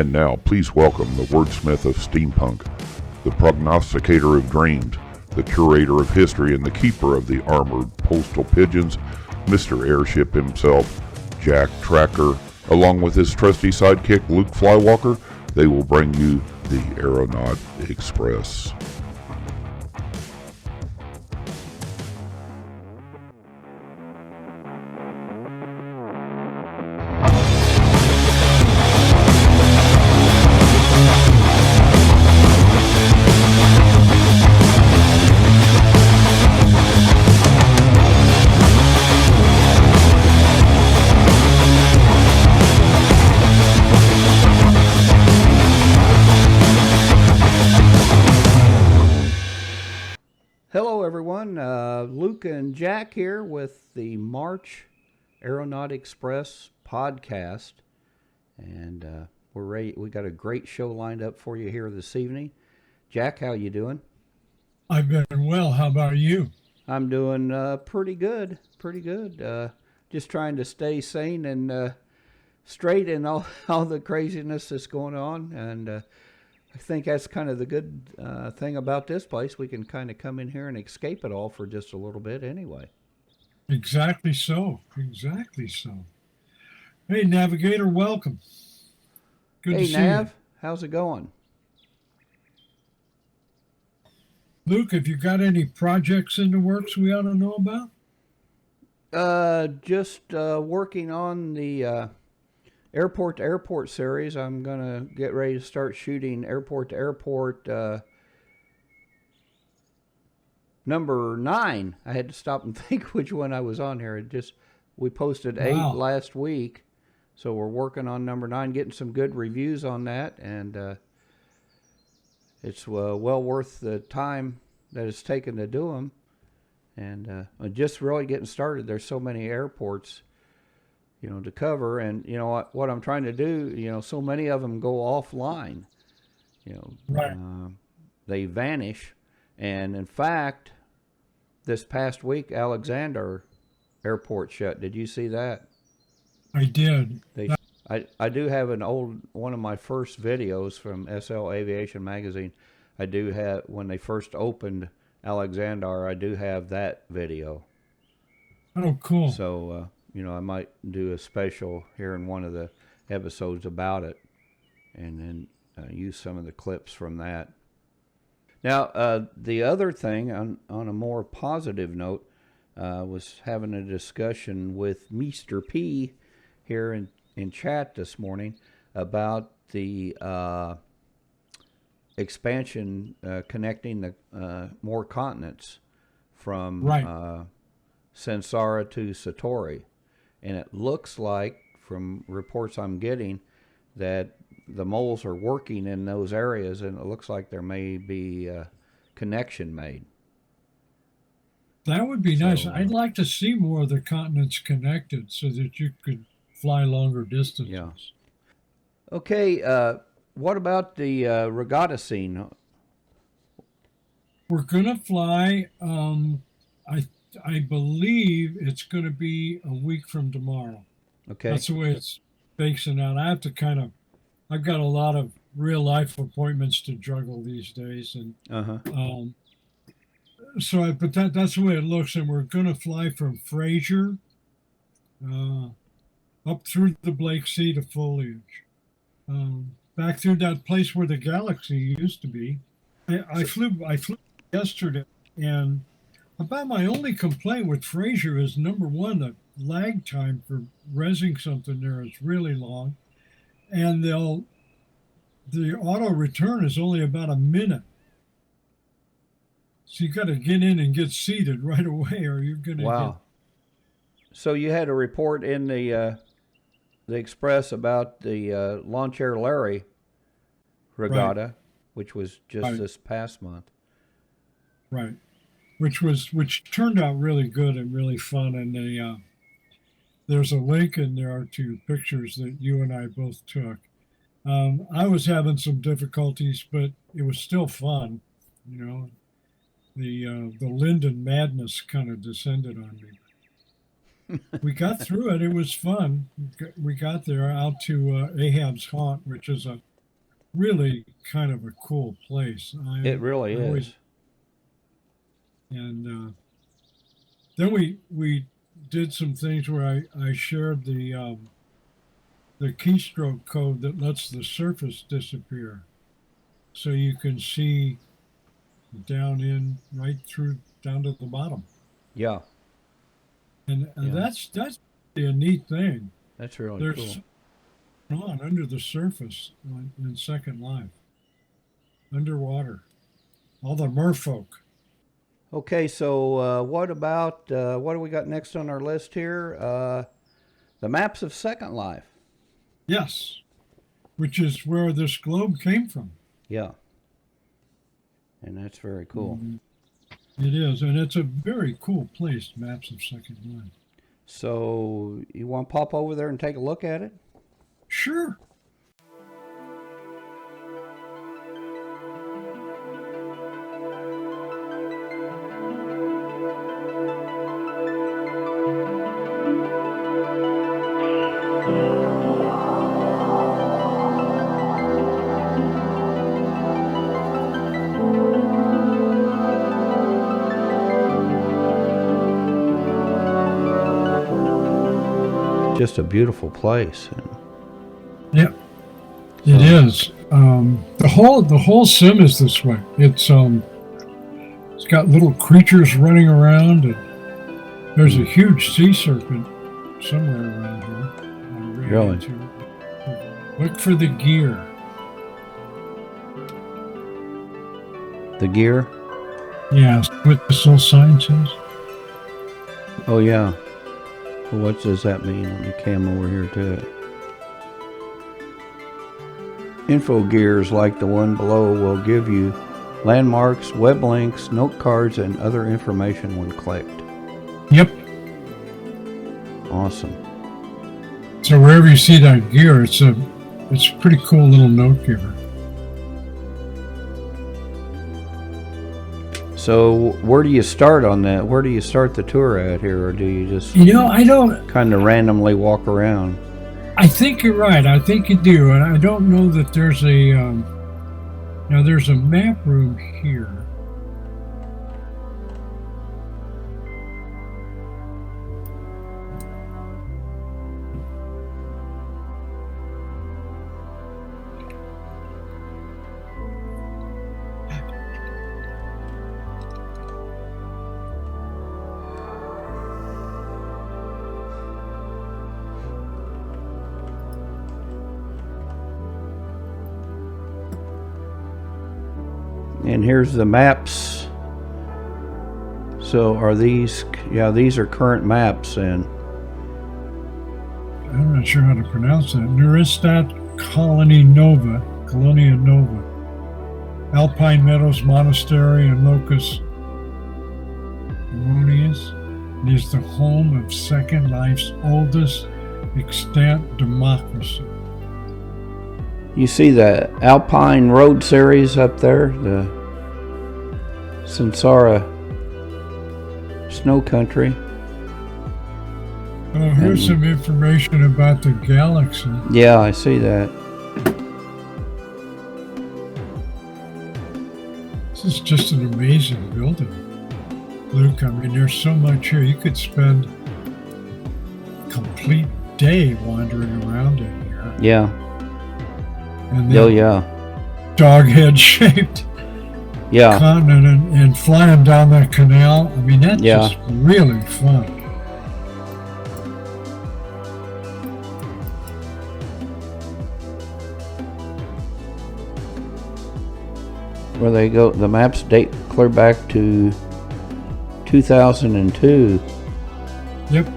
And now, please welcome the wordsmith of steampunk, the prognosticator of dreams, the curator of history, and the keeper of the armored postal pigeons, Mr. Airship himself, Jack Tracker, along with his trusty sidekick, Luke Flywalker. They will bring you the Aeronaut Express. Hello everyone, Luke and Jack here with the March Aeronaut Express podcast, and we're ready. We got a great show lined up for you here this evening. Jack, how you doing? I've been well. How about you? I'm doing pretty good. Just trying to stay sane and straight in all the craziness that's going on, and I think that's kind of the good thing about this place. We can kind of come in here and escape it all for just a little bit anyway. Exactly so. Hey, Navigator, welcome. Good to see Nav, you. how's it going? Luke, have you got any projects in the works we ought to know about? Just working on the Airport to Airport series. I'm going to get ready to start shooting Airport to Airport number 9. I had to stop and think which one I was on here. We posted 8 last week, so we're working on number 9, getting some good reviews on that, and it's well worth the time that it's taken to do them, and just really getting started. There's so many airports to cover, and what I'm trying to do, so many of them go offline, Right. They vanish. And in fact, this past week, Alexander Airport shut. Did you see that? I did. I do have one of my first videos from SL Aviation Magazine. I do have, when they first opened Alexander, I do have that video. Oh, cool. So, I might do a special here in one of the episodes about it, and then use some of the clips from that. Now, the other thing, on a more positive note, was having a discussion with Mr. P here in chat this morning about the expansion connecting the more continents from Sansara to Satori. And it looks like, from reports I'm getting, that the moles are working in those areas, and it looks like there may be a connection made. That would be nice. I'd like to see more of the continents connected so that you could fly longer distances. Yeah. Okay, what about the regatta scene? We're going to fly, I believe it's going to be a week from tomorrow. Okay. That's the way it's facing out. I have to I've got a lot of real life appointments to juggle these days. And but that's the way it looks. And we're going to fly from Fraser up through the Blake Sea to Foliage. Back through that place where the galaxy used to be. I flew yesterday, and about my only complaint with Fraser is, number one, the lag time for resing something there is really long, and the auto return is only about a minute. So you got to get in and get seated right away, or you're going to Wow. So you had a report in the Express about the Launch Air Larry regatta, which was just this past month. Right. Which turned out really good and really fun, and there's a link in there to pictures that you and I both took. I was having some difficulties, but it was still fun. The Linden madness kind of descended on me. We got through it. It was fun. We got there out to Ahab's haunt, which is a really kind of a cool place. It really is. And then we did some things where I shared the keystroke code that lets the surface disappear, so you can see right through down to the bottom. Yeah. And that's a neat thing. That's really There's cool. on under the surface in Second Life, underwater, all the merfolk. Okay, so what about what do we got next on our list here? The maps of Second Life. Yes, which is where this globe came from. Yeah. And that's very cool. It is, and it's a very cool place, Maps of Second Life. So you want to pop over there and take a look at it? Sure. Just a beautiful place. Yeah, it is. The whole sim is this way. It's got little creatures running around, and there's a huge sea serpent somewhere around here. Really? Look for the gear. The gear? Yeah, what this little sign says. Oh yeah. Well, what does that mean? Let me cam over here to it. Info gears like the one below will give you landmarks, web links, note cards, and other information when clicked. Yep. Awesome. So wherever you see that gear, it's a pretty cool little note giver. So where do you start on that? Where do you start the tour at here, or do you just I don't kind of randomly walk around? I think you're right. I think you do, and I don't know that there's there's a map room here. And here's the maps. So are these, these are current maps, and I'm not sure how to pronounce that. Neustadt, Colonia Nova, Alpine Meadows Monastery, and Locus Erroneous is the home of Second Life's oldest extant democracy. you see the Alpine Road series up there, the Sansara Snow Country. Oh, here's some information about the galaxy. Yeah, I see that. This is just an amazing building, Luke. I mean, there's so much here. You could spend a complete day wandering around in here. Yeah. And then Oh, yeah. dog head shaped Yeah. continent and flying down that canal. I mean, that's just really fun. Where they go, the maps date clear back to 2002. Yep.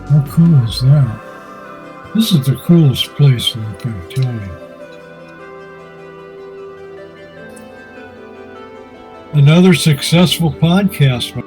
How cool is that? This is the coolest place, Luke, I'm telling you. Another successful podcast.